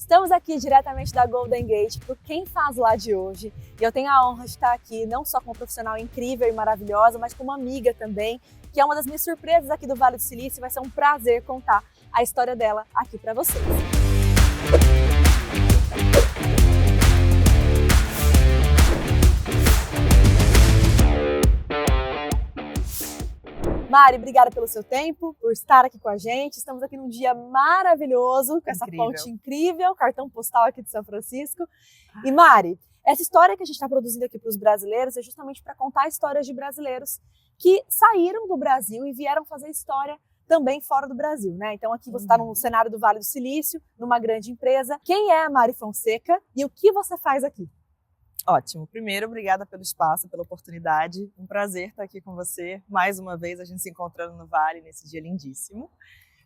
Estamos aqui diretamente da Golden Gate por Quem Faz Lá de hoje e eu tenho a honra de estar aqui não só como uma profissional incrível e maravilhosa, mas como amiga também, que é uma das minhas surpresas aqui do Vale do Silício e vai ser um prazer contar a história dela aqui para vocês. Mari, obrigada pelo seu tempo, por estar aqui com a gente. Estamos aqui num dia maravilhoso, com essa ponte incrível, cartão postal aqui de São Francisco. E Mari, essa história que a gente está produzindo aqui para os brasileiros é justamente para contar histórias de brasileiros que saíram do Brasil e vieram fazer história também fora do Brasil, né? Então aqui você está no cenário do Vale do Silício, numa grande empresa. Quem é a Mari Fonseca e o que você faz aqui? Ótimo. Primeiro, obrigada pelo espaço, pela oportunidade. Um prazer estar aqui com você. Mais uma vez, a gente se encontrando no Vale, nesse dia lindíssimo.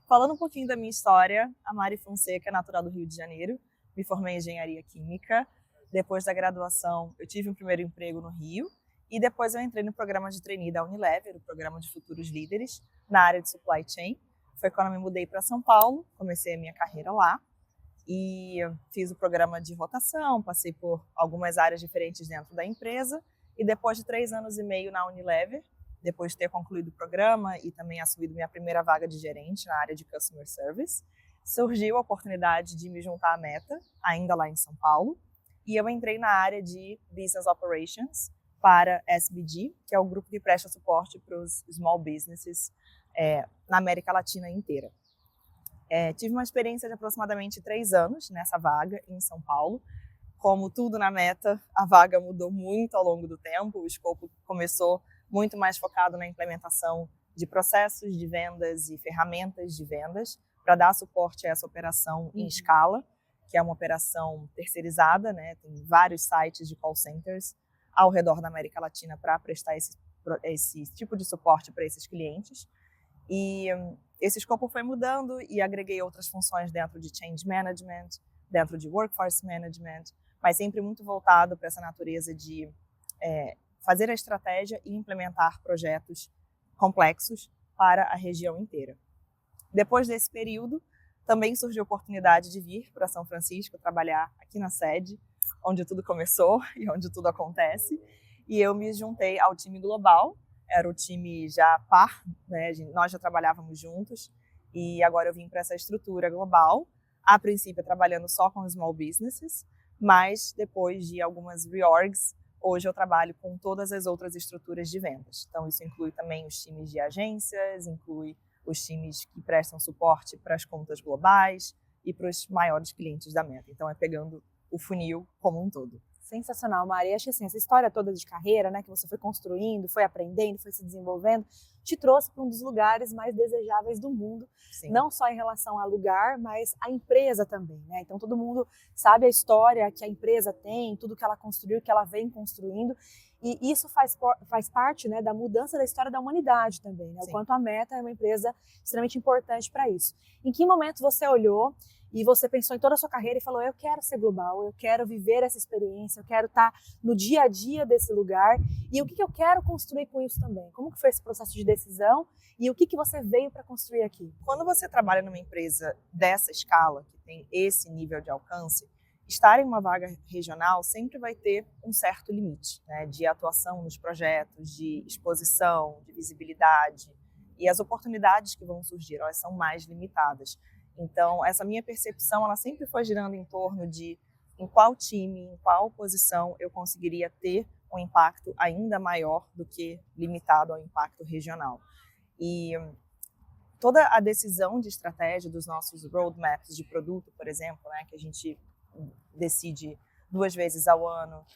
Falando um pouquinho da minha história, a Mari Fonseca, natural do Rio de Janeiro. Me formei em Engenharia Química. Depois da graduação, eu tive um primeiro emprego no Rio. E depois eu entrei no programa de trainee da Unilever, o programa de futuros líderes, na área de supply chain. Foi quando eu me mudei para São Paulo, comecei a minha carreira lá. E fiz o programa de rotação, passei por algumas áreas diferentes dentro da empresa e depois de 3 anos e meio na Unilever, depois de ter concluído o programa e também assumido minha primeira vaga de gerente na área de Customer Service, surgiu a oportunidade de me juntar à Meta, ainda lá em São Paulo, e eu entrei na área de Business Operations para SBG, que é o grupo que presta suporte para os small businesses na América Latina inteira. Tive uma experiência de aproximadamente 3 anos nessa vaga em São Paulo. Como tudo na Meta, a vaga mudou muito ao longo do tempo. O escopo começou muito mais focado na implementação de processos de vendas e ferramentas de vendas para dar suporte a essa operação em escala, que é uma operação terceirizada, né? Tem vários sites de call centers ao redor da América Latina para prestar esse tipo de suporte para esses clientes. E esse escopo foi mudando e agreguei outras funções dentro de Change Management, dentro de Workforce Management, mas sempre muito voltado para essa natureza de fazer a estratégia e implementar projetos complexos para a região inteira. Depois desse período, também surgiu a oportunidade de vir para São Francisco trabalhar aqui na sede, onde tudo começou e onde tudo acontece, e eu me juntei ao time global. Era o time já par, né? Nós já trabalhávamos juntos e agora eu vim para essa estrutura global, a princípio trabalhando só com small businesses, mas depois de algumas reorgs, hoje eu trabalho com todas as outras estruturas de vendas. Então isso inclui também os times de agências, inclui os times que prestam suporte para as contas globais e para os maiores clientes da Meta. Então é pegando o funil como um todo. Sensacional, Mari. Acho que assim, essa história toda de carreira, né, que você foi construindo, foi aprendendo, foi se desenvolvendo, te trouxe para um dos lugares mais desejáveis do mundo. Sim. Não só em relação ao lugar, mas a empresa também, né? Então todo mundo sabe a história que a empresa tem, tudo que ela construiu, que ela vem construindo. E isso faz parte, né, da mudança da história da humanidade também, né? O quanto a Meta é uma empresa extremamente importante para isso. Em que momento você olhou e você pensou em toda a sua carreira e falou, eu quero ser global, eu quero viver essa experiência, eu quero estar no dia a dia desse lugar e o que eu quero construir com isso também? Como que foi esse processo de decisão e o que você veio para construir aqui? Quando você trabalha numa empresa dessa escala, que tem esse nível de alcance, estar em uma vaga regional sempre vai ter um certo limite, né, de atuação nos projetos, de exposição, de visibilidade, e as oportunidades que vão surgir, elas são mais limitadas. Então, essa minha percepção, ela sempre foi girando em torno de em qual time, em qual posição eu conseguiria ter um impacto ainda maior do que limitado ao impacto regional. E toda a decisão de estratégia dos nossos roadmaps de produto, por exemplo, né, que a gente decide 2 vezes ao ano,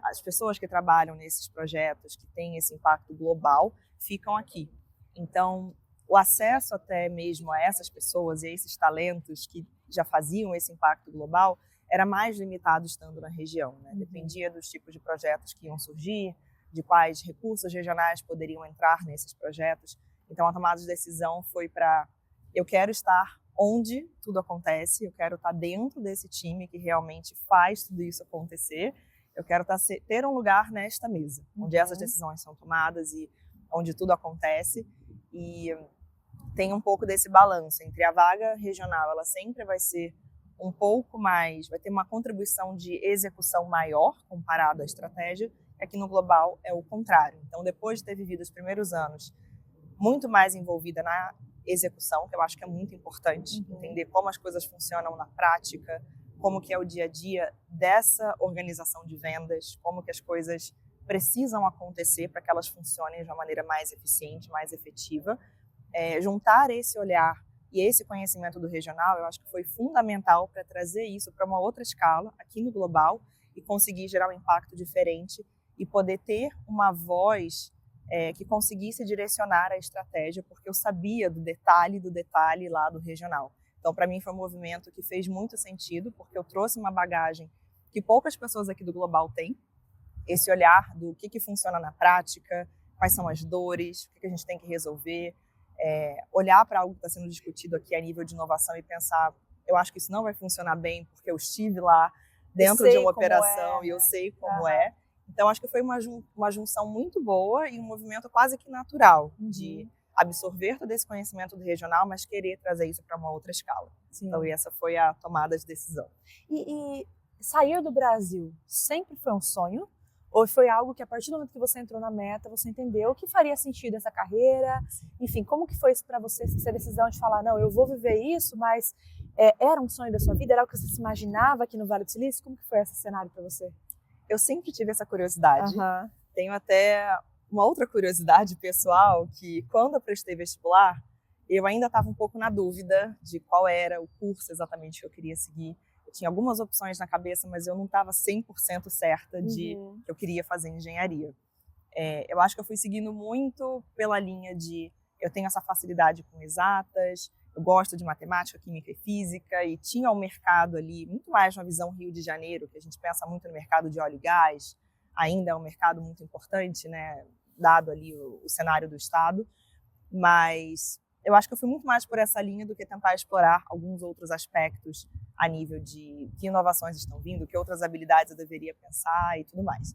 as pessoas que trabalham nesses projetos, que têm esse impacto global, ficam aqui. Então, o acesso até mesmo a essas pessoas e a esses talentos que já faziam esse impacto global era mais limitado estando na região, né? Dependia dos tipos de projetos que iam surgir, de quais recursos regionais poderiam entrar nesses projetos. Então, a tomada de decisão foi para eu quero estar onde tudo acontece, eu quero estar dentro desse time que realmente faz tudo isso acontecer, eu quero ter um lugar nesta mesa, onde essas decisões são tomadas e onde tudo acontece. E tem um pouco desse balanço entre a vaga regional, ela sempre vai ser um pouco mais, vai ter uma contribuição de execução maior comparado à estratégia, e aqui no global é o contrário. Então, depois de ter vivido os primeiros anos muito mais envolvida na execução, que eu acho que é muito importante, entender como as coisas funcionam na prática, como que é o dia a dia dessa organização de vendas, como que as coisas precisam acontecer para que elas funcionem de uma maneira mais eficiente, mais efetiva. Juntar esse olhar e esse conhecimento do regional, eu acho que foi fundamental para trazer isso para uma outra escala, aqui no global, e conseguir gerar um impacto diferente e poder ter uma voz que conseguisse direcionar a estratégia, porque eu sabia do detalhe lá do regional. Então, para mim, foi um movimento que fez muito sentido, porque eu trouxe uma bagagem que poucas pessoas aqui do global têm, esse olhar do que funciona na prática, quais são as dores, o que a gente tem que resolver, olhar para algo que está sendo discutido aqui a nível de inovação e pensar, eu acho que isso não vai funcionar bem, porque eu estive lá dentro de uma operação e eu sei como é. Então, acho que foi uma junção muito boa e um movimento quase que natural de absorver todo esse conhecimento do regional, mas querer trazer isso para uma outra escala. Sim. Então, essa foi a tomada de decisão. E sair do Brasil sempre foi um sonho? Ou foi algo que, a partir do momento que você entrou na Meta, você entendeu que faria sentido essa carreira? Enfim, como que foi isso para você, essa decisão de falar, não, eu vou viver isso, mas era um sonho da sua vida? Era algo que você se imaginava aqui no Vale do Silício? Como que foi esse cenário para você? Eu sempre tive essa curiosidade. Tenho até uma outra curiosidade pessoal, que quando eu prestei vestibular, eu ainda estava um pouco na dúvida de qual era o curso exatamente que eu queria seguir. Eu tinha algumas opções na cabeça, mas eu não estava 100% certa de que eu queria fazer engenharia. Eu acho que eu fui seguindo muito pela linha de eu tenho essa facilidade com exatas, eu gosto de matemática, química e física, e tinha um mercado ali, muito mais na visão Rio de Janeiro, que a gente pensa muito no mercado de óleo e gás, ainda é um mercado muito importante, né, dado ali o cenário do Estado, mas eu acho que eu fui muito mais por essa linha do que tentar explorar alguns outros aspectos a nível de que inovações estão vindo, que outras habilidades eu deveria pensar e tudo mais.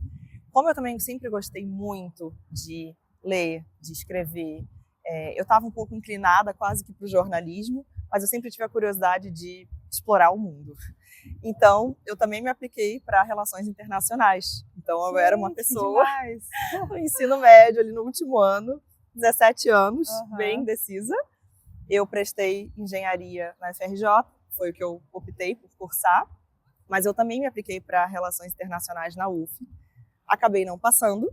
Como eu também sempre gostei muito de ler, de escrever, eu estava um pouco inclinada quase que para o jornalismo, mas eu sempre tive a curiosidade de explorar o mundo. Então, eu também me apliquei para relações internacionais. Então, eu era uma pessoa no ensino médio, ali no último ano, 17 anos, bem indecisa. Eu prestei engenharia na FRJ, foi o que eu optei por cursar, mas eu também me apliquei para relações internacionais na UF. Acabei não passando,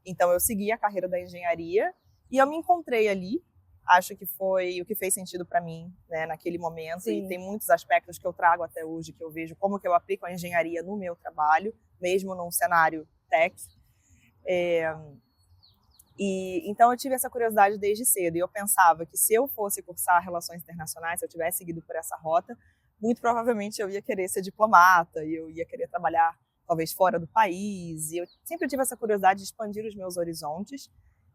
então eu segui a carreira da engenharia e eu me encontrei ali. Acho que foi o que fez sentido para mim, né, naquele momento. Sim. E tem muitos aspectos que eu trago até hoje, que eu vejo como que eu aplico a engenharia no meu trabalho, mesmo num cenário tech. Então eu tive essa curiosidade desde cedo, e eu pensava que se eu fosse cursar relações internacionais, se eu tivesse seguido por essa rota, muito provavelmente eu ia querer ser diplomata, e eu ia querer trabalhar talvez fora do país, e eu sempre tive essa curiosidade de expandir os meus horizontes,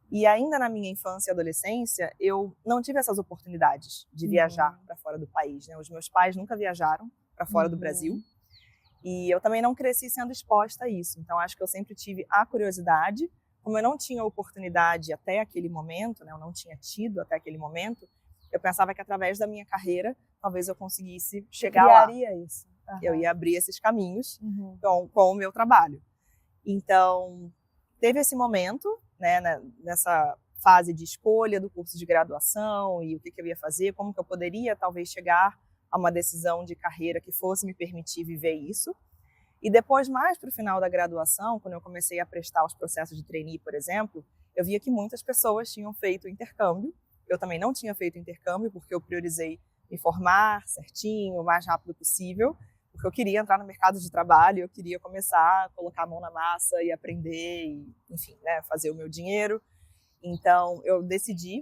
e ainda na minha infância e adolescência, eu não tive essas oportunidades de viajar para fora do país, né? Os meus pais nunca viajaram para fora do Brasil, e eu também não cresci sendo exposta a isso, então acho que eu sempre tive a curiosidade. Como eu não tinha oportunidade até aquele momento, né, eu não tinha tido até aquele momento, eu pensava que através da minha carreira, talvez eu conseguisse chegar lá. Isso. Eu ia abrir esses caminhos com o meu trabalho. Então, teve esse momento, né, nessa fase de escolha do curso de graduação e o que eu ia fazer, como que eu poderia talvez chegar a uma decisão de carreira que fosse me permitir viver isso. E depois, mais para o final da graduação, quando eu comecei a prestar os processos de trainee, por exemplo, eu via que muitas pessoas tinham feito intercâmbio. Eu também não tinha feito intercâmbio, porque eu priorizei me formar certinho, o mais rápido possível, porque eu queria entrar no mercado de trabalho, eu queria começar a colocar a mão na massa e aprender, e, enfim, né, fazer o meu dinheiro. Então, eu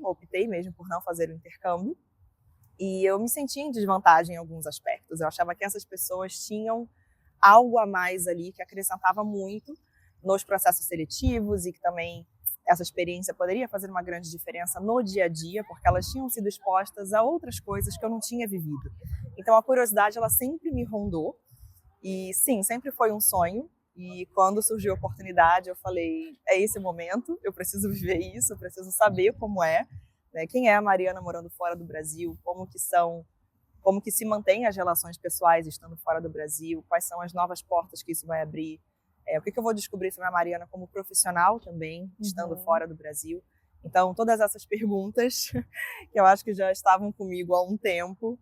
optei mesmo por não fazer o intercâmbio, e eu me sentia em desvantagem em alguns aspectos. Eu achava que essas pessoas tinham algo a mais ali que acrescentava muito nos processos seletivos e que também essa experiência poderia fazer uma grande diferença no dia a dia, porque elas tinham sido expostas a outras coisas que eu não tinha vivido. Então a curiosidade, ela sempre me rondou e sim, sempre foi um sonho. E quando surgiu a oportunidade, eu falei, é esse o momento, eu preciso viver isso, eu preciso saber como é, né? Quem é a Mariana morando fora do Brasil, como que são como que se mantém as relações pessoais estando fora do Brasil, quais são as novas portas que isso vai abrir, o que eu vou descobrir sobre a Mariana como profissional também, estando fora do Brasil. Então, todas essas perguntas, que eu acho que já estavam comigo há um tempo,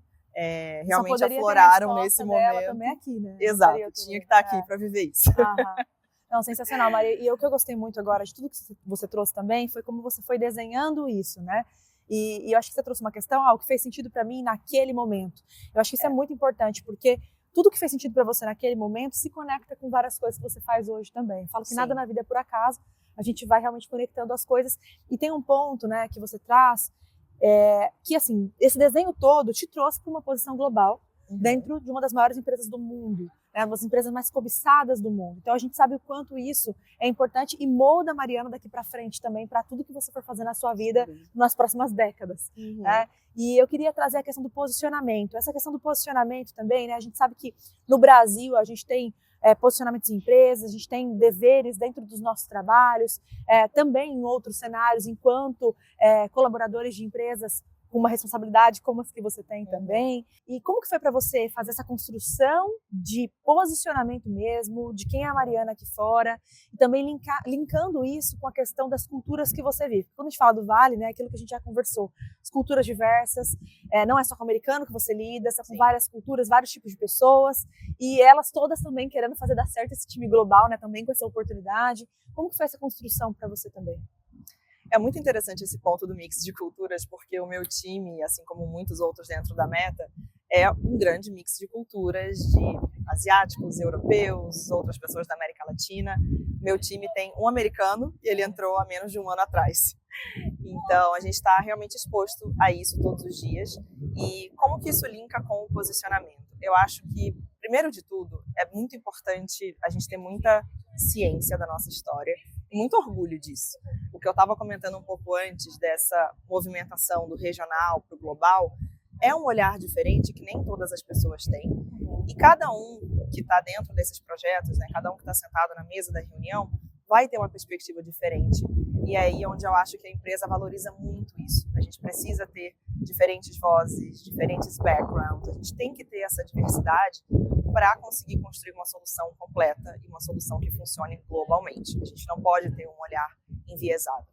realmente afloraram nesse momento. Também aqui, né? Exato, tinha que estar aqui para viver isso. Não, sensacional, Maria. E o que eu gostei muito agora de tudo que você trouxe também foi como você foi desenhando isso, né? E eu acho que você trouxe uma questão, o que fez sentido para mim naquele momento. Eu acho que isso é muito importante, porque tudo que fez sentido para você naquele momento se conecta com várias coisas que você faz hoje também. Eu falo que nada na vida é por acaso, a gente vai realmente conectando as coisas. E tem um ponto, né, que você traz, que assim, esse desenho todo te trouxe para uma posição global dentro de uma das maiores empresas do mundo, né, uma das empresas mais cobiçadas do mundo. Então a gente sabe o quanto isso é importante e molda a Mariana daqui para frente também para tudo que você for fazer na sua vida nas próximas décadas. Né? E eu queria trazer a questão do posicionamento. Essa questão do posicionamento também, né, a gente sabe que no Brasil a gente tem posicionamentos em empresas, a gente tem deveres dentro dos nossos trabalhos, também em outros cenários, enquanto colaboradores de empresas com uma responsabilidade como as que você tem também. E como que foi para você fazer essa construção de posicionamento mesmo, de quem é a Mariana aqui fora, e também linkando isso com a questão das culturas que você vive? Quando a gente fala do Vale, né, aquilo que a gente já conversou, as culturas diversas, não é só com o americano que você lida, é com várias culturas, vários tipos de pessoas, e elas todas também querendo fazer dar certo esse time global, né, também com essa oportunidade. Como que foi essa construção para você também? É muito interessante esse ponto do mix de culturas, porque o meu time, assim como muitos outros dentro da Meta, é um grande mix de culturas, de asiáticos, europeus, outras pessoas da América Latina. Meu time tem um americano e ele entrou há menos de um ano atrás. Então, a gente está realmente exposto a isso todos os dias. E como que isso linka com o posicionamento? Eu acho que, primeiro de tudo, é muito importante a gente ter muita ciência da nossa história e muito orgulho disso. O que eu estava comentando um pouco antes dessa movimentação do regional para o global é um olhar diferente que nem todas as pessoas têm. E cada um que está dentro desses projetos, né, cada um que está sentado na mesa da reunião, vai ter uma perspectiva diferente. E aí é onde eu acho que a empresa valoriza muito isso. A gente precisa ter diferentes vozes, diferentes backgrounds. A gente tem que ter essa diversidade para conseguir construir uma solução completa e uma solução que funcione globalmente. A gente não pode ter um olhar enviesado.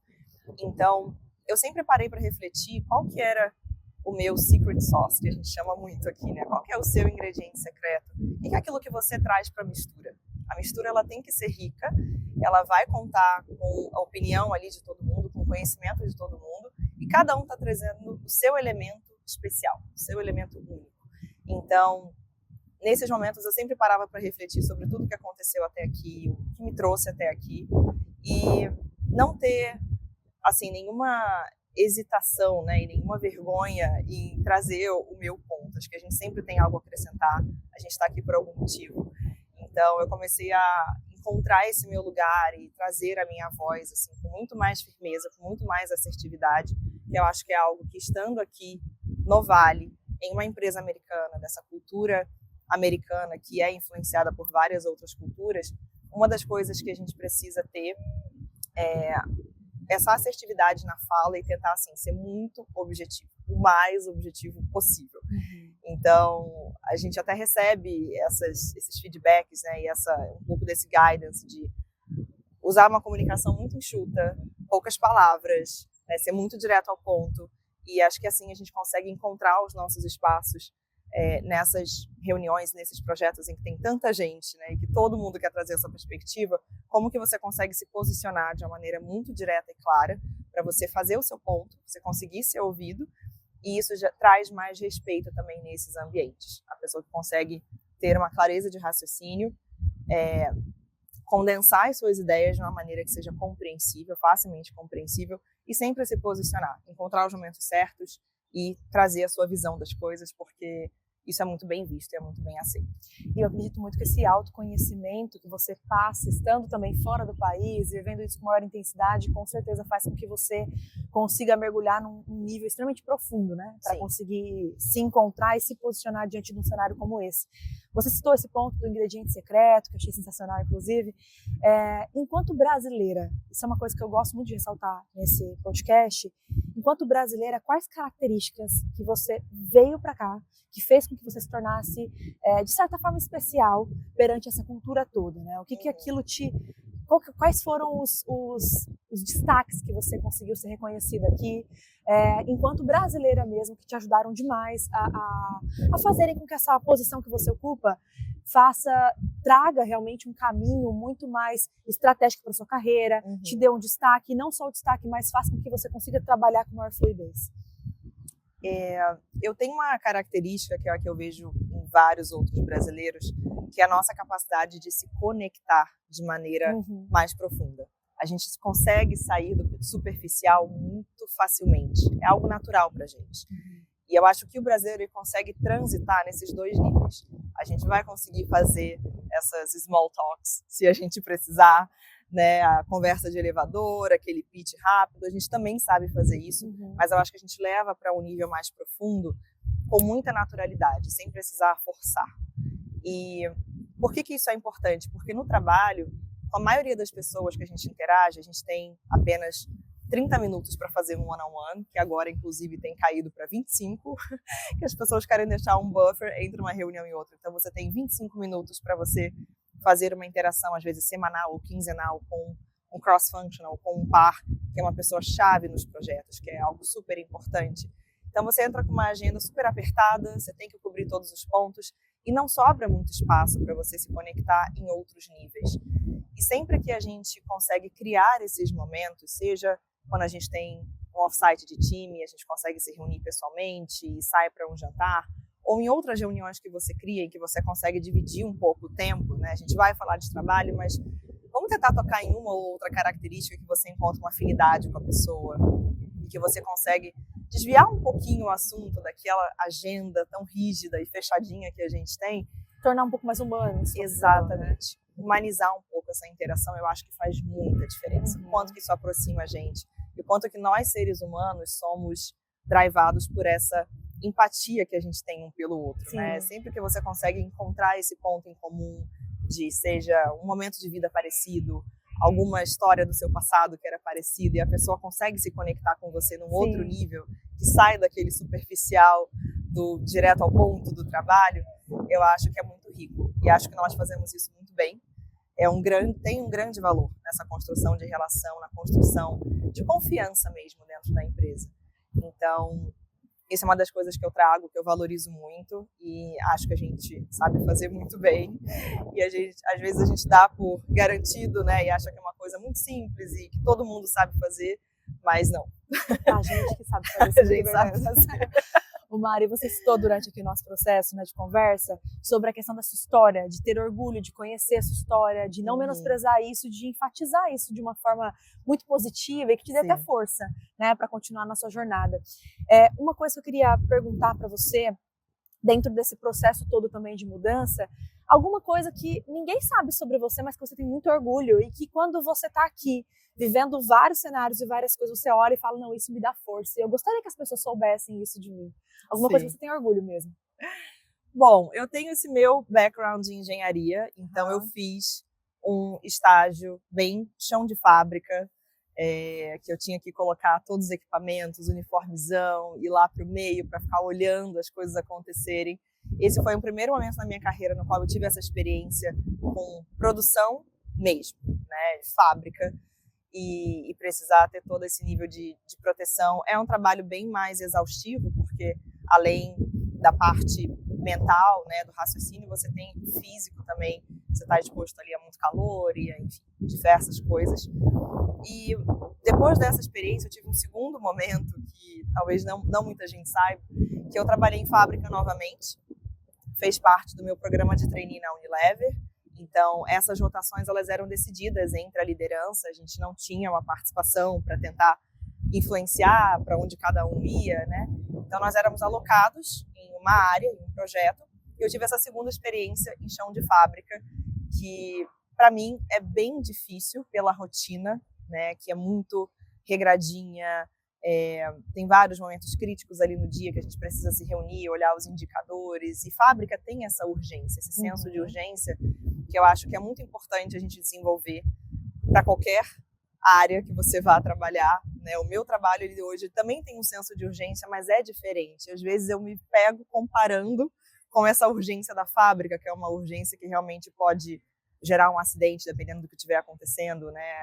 Então, eu sempre parei para refletir qual que era o meu secret sauce, que a gente chama muito aqui, né? Qual que é o seu ingrediente secreto? E que é aquilo que você traz para a mistura. A mistura ela tem que ser rica, ela vai contar com a opinião ali de todo mundo, com o conhecimento de todo mundo, e cada um está trazendo o seu elemento especial, o seu elemento único. Então, nesses momentos eu sempre parava para refletir sobre tudo que aconteceu até aqui, o que me trouxe até aqui, e não ter assim nenhuma hesitação, né, e nenhuma vergonha em trazer o meu ponto. Acho que a gente sempre tem algo a acrescentar, a gente está aqui por algum motivo. Então eu comecei a encontrar esse meu lugar e trazer a minha voz assim, com muito mais firmeza, com muito mais assertividade, que eu acho que é algo que, estando aqui no Vale, em uma empresa americana, dessa cultura americana que é influenciada por várias outras culturas, uma das coisas que a gente precisa ter é essa assertividade na fala e tentar assim, ser muito objetivo, o mais objetivo possível. Então, a gente até recebe esses feedbacks, né, e um pouco desse guidance de usar uma comunicação muito enxuta, poucas palavras, né, ser muito direto ao ponto. E acho que assim a gente consegue encontrar os nossos espaços nessas reuniões, nesses projetos em que tem tanta gente, né, e que todo mundo quer trazer essa perspectiva. Como que você consegue se posicionar de uma maneira muito direta e clara para você fazer o seu ponto, você conseguir ser ouvido, e isso já traz mais respeito também nesses ambientes. A pessoa que consegue ter uma clareza de raciocínio, condensar as suas ideias de uma maneira que seja compreensível, facilmente compreensível, e sempre se posicionar, encontrar os momentos certos e trazer a sua visão das coisas, porque isso é muito bem visto e é muito bem aceito. E eu acredito muito que esse autoconhecimento que você passa, estando também fora do país, vivendo isso com maior intensidade, com certeza faz com que você consiga mergulhar num nível extremamente profundo, né? Para conseguir se encontrar e se posicionar diante de um cenário como esse. Você citou esse ponto do ingrediente secreto, que eu achei sensacional, inclusive. Enquanto brasileira, isso é uma coisa que eu gosto muito de ressaltar nesse podcast, enquanto brasileira, quais características que você veio para cá, que fez com que você se tornasse, de certa forma, especial perante essa cultura toda, né? O que aquilo quais foram os destaques que você conseguiu ser reconhecida aqui, enquanto brasileira mesmo, que te ajudaram demais a fazerem com que essa posição que você ocupa traga realmente um caminho muito mais estratégico para sua carreira, te dê um destaque, não só o destaque, mas faça com que você consiga trabalhar com maior fluidez. Eu tenho uma característica que é a que eu vejo em vários outros brasileiros, que é a nossa capacidade de se conectar de maneira mais profunda. A gente consegue sair do superficial muito facilmente. É algo natural para a gente. E eu acho que o brasileiro ele consegue transitar nesses dois níveis. A gente vai conseguir fazer essas small talks, se a gente precisar, né, a conversa de elevador, aquele pitch rápido, a gente também sabe fazer isso, mas eu acho que a gente leva para um nível mais profundo com muita naturalidade, sem precisar forçar. E por que isso é importante? Porque no trabalho, com a maioria das pessoas que a gente interage, a gente tem apenas 30 minutos para fazer um one-on-one, que agora, inclusive, tem caído para 25, que as pessoas querem deixar um buffer entre uma reunião e outra. Então, você tem 25 minutos para você fazer uma interação, às vezes semanal ou quinzenal, com um cross-functional, com um par, que é uma pessoa-chave nos projetos, que é algo super importante. Então, você entra com uma agenda super apertada, você tem que cobrir todos os pontos, e não sobra muito espaço para você se conectar em outros níveis. E sempre que a gente consegue criar esses momentos, seja quando a gente tem um off-site de time, a gente consegue se reunir pessoalmente e sai para um jantar, ou em outras reuniões que você cria e que você consegue dividir um pouco o tempo, né? A gente vai falar de trabalho, mas vamos tentar tocar em uma ou outra característica que você encontra uma afinidade com a pessoa e que você consegue desviar um pouquinho o assunto daquela agenda tão rígida e fechadinha que a gente tem. Tornar um pouco mais humano. Exatamente. Humanizar um pouco essa interação, eu acho que faz muita diferença. O quanto que isso aproxima a gente e o quanto que nós, seres humanos, somos drivados por essa empatia que a gente tem um pelo outro, né? Sempre que você consegue encontrar esse ponto em comum de seja um momento de vida parecido, alguma história do seu passado que era parecida e a pessoa consegue se conectar com você num outro nível, que sai daquele superficial do direto ao ponto do trabalho, eu acho que é muito rico e acho que nós fazemos isso muito bem. Tem um grande valor nessa construção de relação, na construção de confiança mesmo dentro da empresa. Então, isso é uma das coisas que eu trago, que eu valorizo muito e acho que a gente sabe fazer muito bem. E às vezes a gente dá por garantido, né, e acha que é uma coisa muito simples e que todo mundo sabe fazer, mas não. A gente que sabe fazer. A gente sabe fazer. O Mari, você citou durante aqui o nosso processo, né, de conversa sobre a questão da sua história, de ter orgulho, de conhecer a sua história, de não menosprezar isso, de enfatizar isso de uma forma muito positiva e que te dê até força, né, para continuar na sua jornada. Uma coisa que eu queria perguntar para você, dentro desse processo todo também de mudança, alguma coisa que ninguém sabe sobre você, mas que você tem muito orgulho e que quando você está aqui, vivendo vários cenários e várias coisas, você olha e fala, não, isso me dá força. E eu gostaria que as pessoas soubessem isso de mim. Alguma coisa que você tem orgulho mesmo. Bom, eu tenho esse meu background de engenharia, então eu fiz um estágio bem chão de fábrica, que eu tinha que colocar todos os equipamentos, uniformizão, ir lá para o meio para ficar olhando as coisas acontecerem. Esse foi o primeiro momento na minha carreira no qual eu tive essa experiência com produção mesmo, né, de fábrica. E precisar ter todo esse nível de proteção. É um trabalho bem mais exaustivo, porque além da parte mental, né, do raciocínio, você tem o físico também. Você está exposto ali a muito calor e, enfim, diversas coisas. E depois dessa experiência, eu tive um segundo momento que talvez não muita gente saiba, que eu trabalhei em fábrica novamente. Fez parte do meu programa de trainee na Unilever. Então, essas rotações elas eram decididas entre a liderança, a gente não tinha uma participação para tentar influenciar para onde cada um ia, né? Então, nós éramos alocados em uma área, em um projeto, e eu tive essa segunda experiência em chão de fábrica, que para mim é bem difícil pela rotina, né? Que é muito regradinha, Tem vários momentos críticos ali no dia que a gente precisa se reunir, olhar os indicadores, e fábrica tem essa urgência, esse senso de urgência, que eu acho que é muito importante a gente desenvolver para qualquer área que você vá trabalhar, né? O meu trabalho ele hoje também tem um senso de urgência, mas é diferente. Às vezes eu me pego comparando com essa urgência da fábrica, que é uma urgência que realmente pode gerar um acidente, dependendo do que estiver acontecendo, né?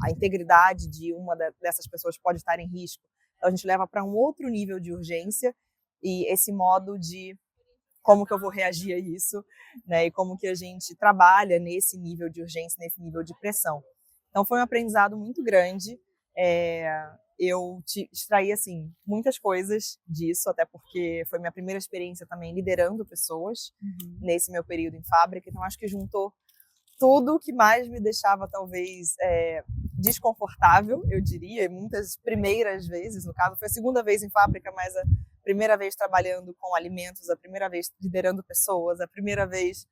A integridade de uma dessas pessoas pode estar em risco. Então a gente leva para um outro nível de urgência e esse modo de como que eu vou reagir a isso, né? E como que a gente trabalha nesse nível de urgência, nesse nível de pressão. Então foi um aprendizado muito grande. Eu extraí assim muitas coisas disso, até porque foi minha primeira experiência também liderando pessoas nesse meu período em fábrica. Então acho que juntou tudo que mais me deixava talvez desconfortável, eu diria, muitas primeiras vezes, no caso foi a segunda vez em fábrica, mas a primeira vez trabalhando com alimentos, a primeira vez liderando pessoas, a primeira vez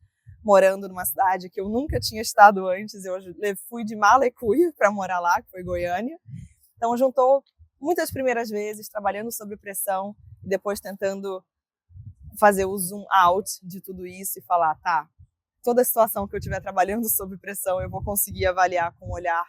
morando numa cidade que eu nunca tinha estado antes. Eu fui de mala e cuia para morar lá, que foi Goiânia. Então juntou muitas primeiras vezes trabalhando sob pressão e depois tentando fazer o zoom out de tudo isso e falar, tá, toda a situação que eu estiver trabalhando sob pressão eu vou conseguir avaliar com um olhar,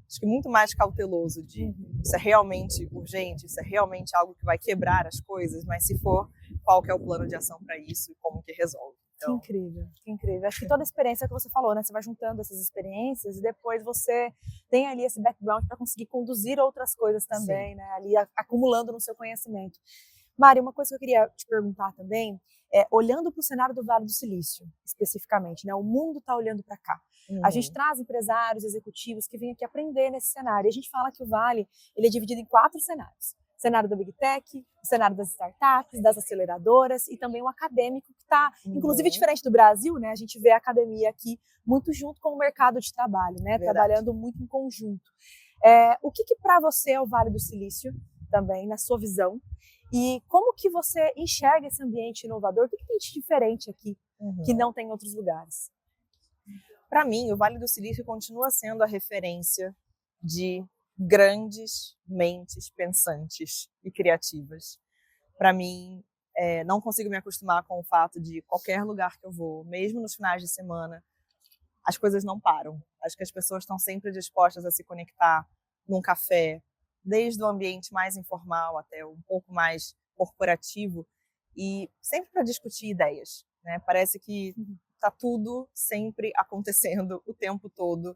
acho que muito mais cauteloso de isso é realmente urgente, isso é realmente algo que vai quebrar as coisas, mas se for, qual que é o plano de ação para isso e como que resolve. Então... Que incrível, que incrível. Acho que toda a experiência que você falou, né? Você vai juntando essas experiências e depois você tem ali esse background para conseguir conduzir outras coisas também, sim, né? Ali acumulando no seu conhecimento. Mari, uma coisa que eu queria te perguntar também é, olhando para o cenário do Vale do Silício, especificamente, né? O mundo está olhando para cá. A gente traz empresários, executivos que vêm aqui aprender nesse cenário. E a gente fala que o Vale ele é dividido em 4 cenários. O cenário da Big Tech, o cenário das startups, das aceleradoras e também o acadêmico que está, inclusive, diferente do Brasil, né? A gente vê a academia aqui muito junto com o mercado de trabalho, né? Trabalhando muito em conjunto. O que para você é o Vale do Silício, também, na sua visão? E como que você enxerga esse ambiente inovador? O que tem de diferente aqui que não tem em outros lugares? Para mim, o Vale do Silício continua sendo a referência de grandes mentes pensantes e criativas. Para mim, não consigo me acostumar com o fato de qualquer lugar que eu vou, mesmo nos finais de semana, as coisas não param. Acho que as pessoas estão sempre dispostas a se conectar num café, desde o ambiente mais informal até um pouco mais corporativo, e sempre para discutir ideias, né? Parece que está tudo sempre acontecendo o tempo todo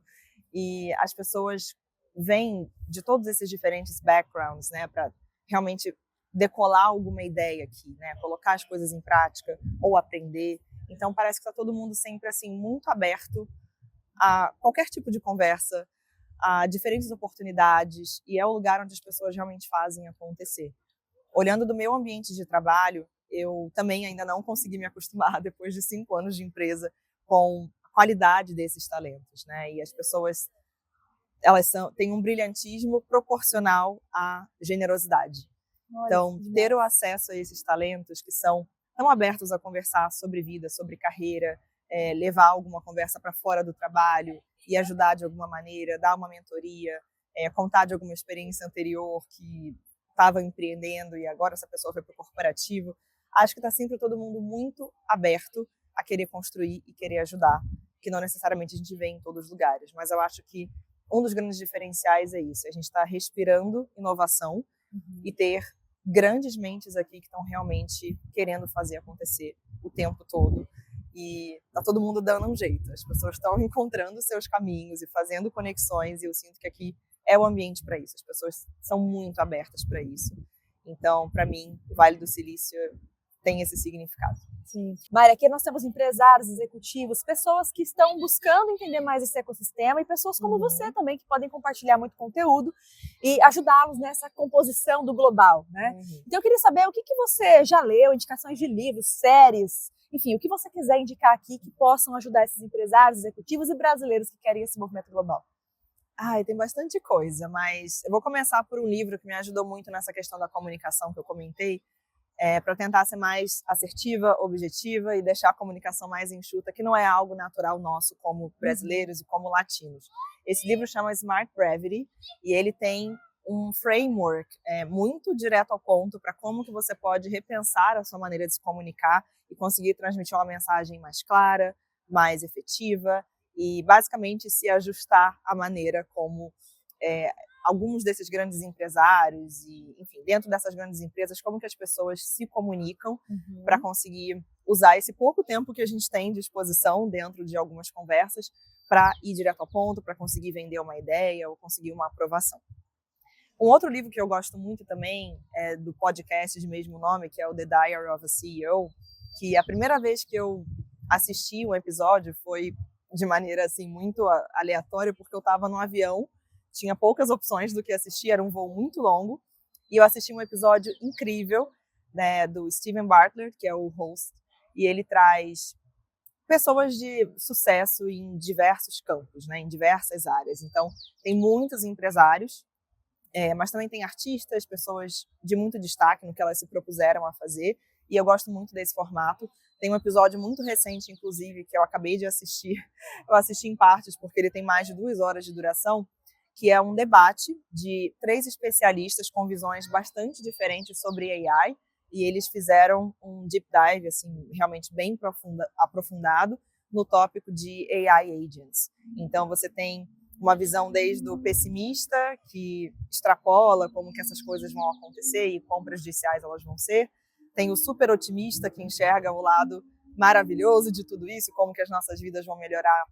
e as pessoas vêm de todos esses diferentes backgrounds, né, para realmente decolar alguma ideia aqui, né, colocar as coisas em prática ou aprender. Então parece que está todo mundo sempre assim muito aberto a qualquer tipo de conversa, a diferentes oportunidades, e é o lugar onde as pessoas realmente fazem acontecer. Olhando do meu ambiente de trabalho, eu também ainda não consegui me acostumar, depois de 5 anos de empresa, com a qualidade desses talentos, né? E as pessoas, elas têm um brilhantismo proporcional à generosidade. Então, ter o acesso a esses talentos que são tão abertos a conversar sobre vida, sobre carreira, levar alguma conversa para fora do trabalho e ajudar de alguma maneira, dar uma mentoria, contar de alguma experiência anterior que estava empreendendo e agora essa pessoa foi para o corporativo. Acho que está sempre todo mundo muito aberto a querer construir e querer ajudar, que não necessariamente a gente vê em todos os lugares, mas eu acho que um dos grandes diferenciais é isso, a gente está respirando inovação e ter grandes mentes aqui que estão realmente querendo fazer acontecer o tempo todo. E tá todo mundo dando um jeito, as pessoas estão encontrando seus caminhos e fazendo conexões, e eu sinto que aqui é o ambiente para isso, as pessoas são muito abertas para isso. Então, para mim, o Vale do Silício tem esse significado. Sim. Mari, aqui nós temos empresários, executivos, pessoas que estão buscando entender mais esse ecossistema e pessoas como você também, que podem compartilhar muito conteúdo e ajudá-los nessa composição do global, né? Então eu queria saber o que você já leu, indicações de livros, séries, enfim, o que você quiser indicar aqui que possam ajudar esses empresários, executivos e brasileiros que querem esse movimento global. Tem bastante coisa, mas eu vou começar por um livro que me ajudou muito nessa questão da comunicação que eu comentei, para tentar ser mais assertiva, objetiva e deixar a comunicação mais enxuta, que não é algo natural nosso como brasileiros e como latinos. Esse livro chama Smart Brevity e ele tem um framework muito direto ao ponto para como que você pode repensar a sua maneira de se comunicar e conseguir transmitir uma mensagem mais clara, mais efetiva e basicamente se ajustar à maneira como alguns desses grandes empresários e, enfim, dentro dessas grandes empresas, como que as pessoas se comunicam para conseguir usar esse pouco tempo que a gente tem de exposição dentro de algumas conversas para ir direto ao ponto, para conseguir vender uma ideia ou conseguir uma aprovação. Um outro livro que eu gosto muito também é do podcast de mesmo nome, que é o The Diary of a CEO, que a primeira vez que eu assisti um episódio foi de maneira assim muito aleatória, porque eu estava no avião, tinha poucas opções do que assistir, era um voo muito longo, e eu assisti um episódio incrível, né, do Steven Bartlett, que é o host, e ele traz pessoas de sucesso em diversos campos, né, em diversas áreas. Então, tem muitos empresários, mas também tem artistas, pessoas de muito destaque no que elas se propuseram a fazer, e eu gosto muito desse formato. Tem um episódio muito recente, inclusive, que eu acabei de assistir, eu assisti em partes, porque ele tem mais de 2 horas de duração, que é um debate de 3 especialistas com visões bastante diferentes sobre AI, e eles fizeram um deep dive, assim, realmente bem aprofundado no tópico de AI agents. Então, você tem uma visão desde o pessimista, que extrapola como que essas coisas vão acontecer e quão prejudiciais elas vão ser. Tem o super otimista, que enxerga o lado maravilhoso de tudo isso, como que as nossas vidas vão melhorar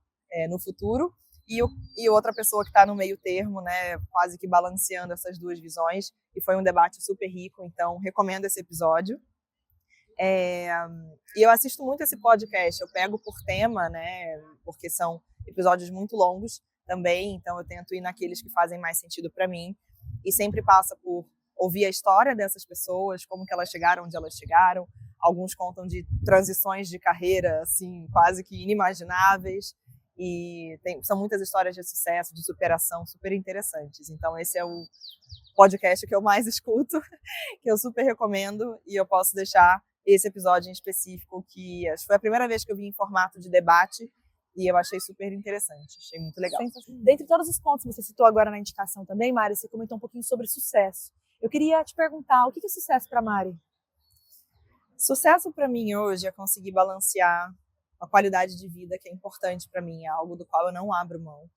no futuro. E outra pessoa que está no meio termo, né, quase que balanceando essas duas visões. E foi um debate super rico, então recomendo esse episódio. E eu assisto muito esse podcast, eu pego por tema, né, porque são episódios muito longos também, então eu tento ir naqueles que fazem mais sentido para mim. E sempre passa por ouvir a história dessas pessoas, como que elas chegaram onde elas chegaram. Alguns contam de transições de carreira, assim, quase que inimagináveis. E são muitas histórias de sucesso, de superação super interessantes. Então esse é o podcast que eu mais escuto, que eu super recomendo, e eu posso deixar esse episódio em específico, que acho que foi a primeira vez que eu vi em formato de debate, e eu achei super interessante, achei muito legal. Dentre todos os pontos que você citou agora na indicação também, Mari, você comentou um pouquinho sobre sucesso. Eu queria te perguntar, o que é sucesso para Mari? Sucesso para mim hoje é conseguir balancear a qualidade de vida, que é importante para mim, é algo do qual eu não abro mão.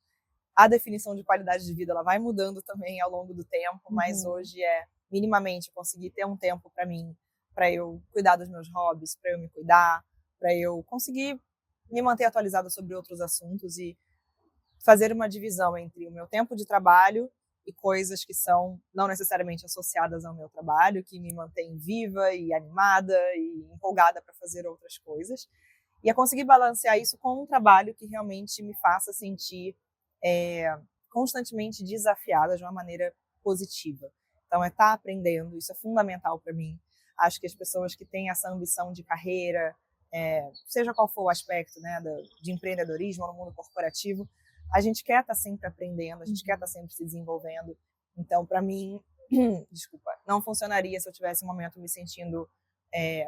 A definição de qualidade de vida ela vai mudando também ao longo do tempo, mas hoje é minimamente conseguir ter um tempo para mim, para eu cuidar dos meus hobbies, para eu me cuidar, para eu conseguir me manter atualizada sobre outros assuntos e fazer uma divisão entre o meu tempo de trabalho e coisas que são não necessariamente associadas ao meu trabalho, que me mantêm viva e animada e empolgada para fazer outras coisas. E é conseguir balancear isso com um trabalho que realmente me faça sentir constantemente desafiada de uma maneira positiva. Então, estar aprendendo, isso é fundamental para mim. Acho que as pessoas que têm essa ambição de carreira, seja qual for o aspecto, né, de empreendedorismo no mundo corporativo, a gente quer estar sempre aprendendo, a gente quer estar sempre se desenvolvendo. Então, para mim, não funcionaria se eu tivesse um momento me sentindo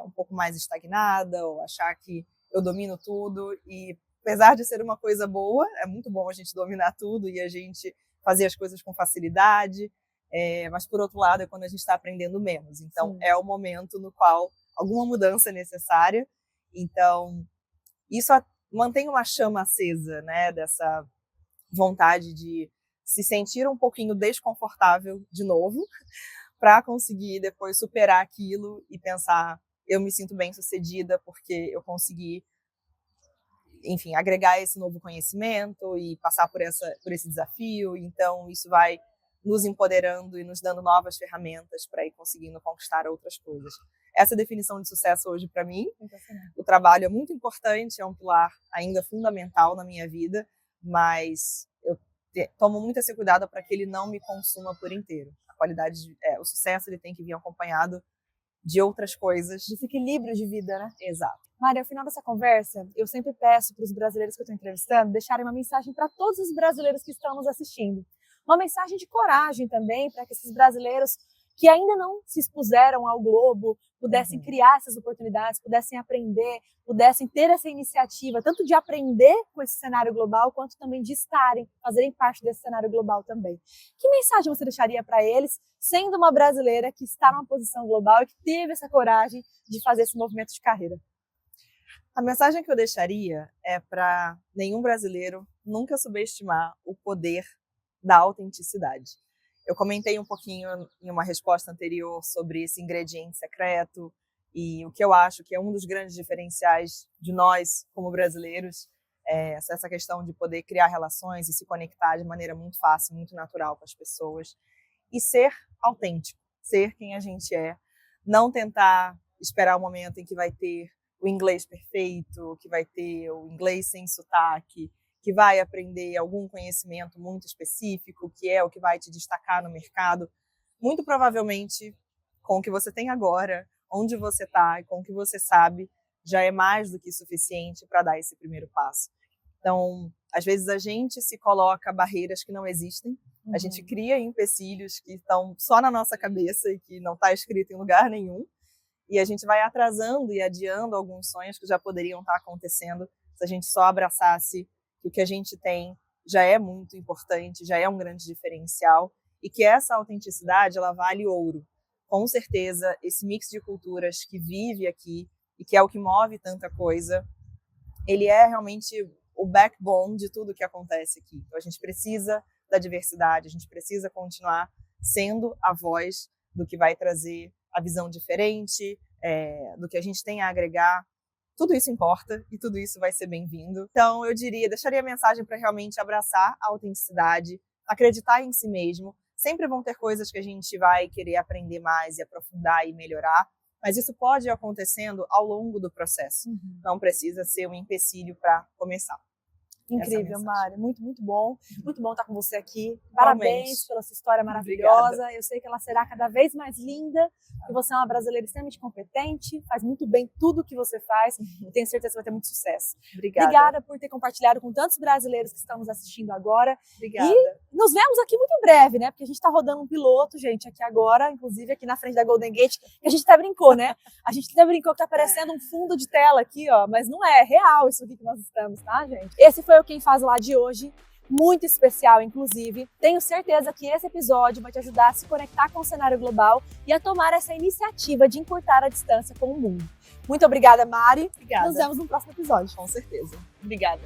um pouco mais estagnada ou achar que eu domino tudo. E apesar de ser uma coisa boa, é muito bom a gente dominar tudo e a gente fazer as coisas com facilidade, mas por outro lado é quando a gente está aprendendo menos. Então é o momento no qual alguma mudança é necessária. Então isso mantém uma chama acesa, né, dessa vontade de se sentir um pouquinho desconfortável de novo, para conseguir depois superar aquilo e pensar, eu me sinto bem sucedida porque eu consegui, enfim, agregar esse novo conhecimento e passar por esse desafio. Então isso vai nos empoderando e nos dando novas ferramentas para ir conseguindo conquistar outras coisas. Essa definição de sucesso hoje para mim. O trabalho é muito importante, é um pilar ainda fundamental na minha vida, mas eu tomo muito esse cuidado para que ele não me consuma por inteiro. A qualidade, o sucesso ele tem que vir acompanhado de outras coisas. Desse equilíbrio de vida, né? Exato. Mari, ao final dessa conversa, eu sempre peço para os brasileiros que eu estou entrevistando deixarem uma mensagem para todos os brasileiros que estão nos assistindo. Uma mensagem de coragem também para que esses brasileiros que ainda não se expuseram ao globo, pudessem criar essas oportunidades, pudessem aprender, pudessem ter essa iniciativa, tanto de aprender com esse cenário global, quanto também de fazerem parte desse cenário global também. Que mensagem você deixaria para eles, sendo uma brasileira que está numa posição global e que teve essa coragem de fazer esse movimento de carreira? A mensagem que eu deixaria é para nenhum brasileiro nunca subestimar o poder da autenticidade. Eu comentei um pouquinho em uma resposta anterior sobre esse ingrediente secreto e o que eu acho que é um dos grandes diferenciais de nós como brasileiros, é essa questão de poder criar relações e se conectar de maneira muito fácil, muito natural com as pessoas e ser autêntico, ser quem a gente é, não tentar esperar o momento em que vai ter o inglês perfeito, que vai ter o inglês sem sotaque, que vai aprender algum conhecimento muito específico, que é o que vai te destacar no mercado. Muito provavelmente, com o que você tem agora, onde você está e com o que você sabe, já é mais do que suficiente para dar esse primeiro passo. Então, às vezes a gente se coloca barreiras que não existem, a gente cria empecilhos que estão só na nossa cabeça e que não está escrito em lugar nenhum, e a gente vai atrasando e adiando alguns sonhos que já poderiam estar acontecendo se a gente só abraçasse que o que a gente tem já é muito importante, já é um grande diferencial e que essa autenticidade ela vale ouro. Com certeza, esse mix de culturas que vive aqui e que é o que move tanta coisa, ele é realmente o backbone de tudo que acontece aqui. Então, a gente precisa da diversidade, a gente precisa continuar sendo a voz do que vai trazer a visão diferente, do que a gente tem a agregar. Tudo isso importa e tudo isso vai ser bem-vindo. Então, eu deixaria a mensagem para realmente abraçar a autenticidade, acreditar em si mesmo. Sempre vão ter coisas que a gente vai querer aprender mais e aprofundar e melhorar, mas isso pode ir acontecendo ao longo do processo. Não precisa ser um empecilho para começar. Incrível, Mari. Muito, muito bom. Muito bom estar com você aqui. Parabéns Realmente. pela sua história maravilhosa. Obrigada. Eu sei que ela será cada vez mais linda, porque você é uma brasileira extremamente competente, faz muito bem tudo o que você faz. Eu tenho certeza que vai ter muito sucesso. Obrigada por ter compartilhado com tantos brasileiros que estão nos assistindo agora. Obrigada. E nos vemos aqui muito em breve, né? Porque a gente está rodando um piloto, gente, aqui agora, inclusive aqui na frente da Golden Gate, que a gente até brincou, né? A gente até brincou que tá parecendo um fundo de tela aqui, ó, mas não é real isso aqui que nós estamos, tá, gente? Esse foi o Quem Faz Lá de hoje, muito especial, inclusive. Tenho certeza que esse episódio vai te ajudar a se conectar com o cenário global e a tomar essa iniciativa de encurtar a distância com o mundo. Muito obrigada, Mari. Obrigada. Nos vemos no próximo episódio. Com certeza. Obrigada.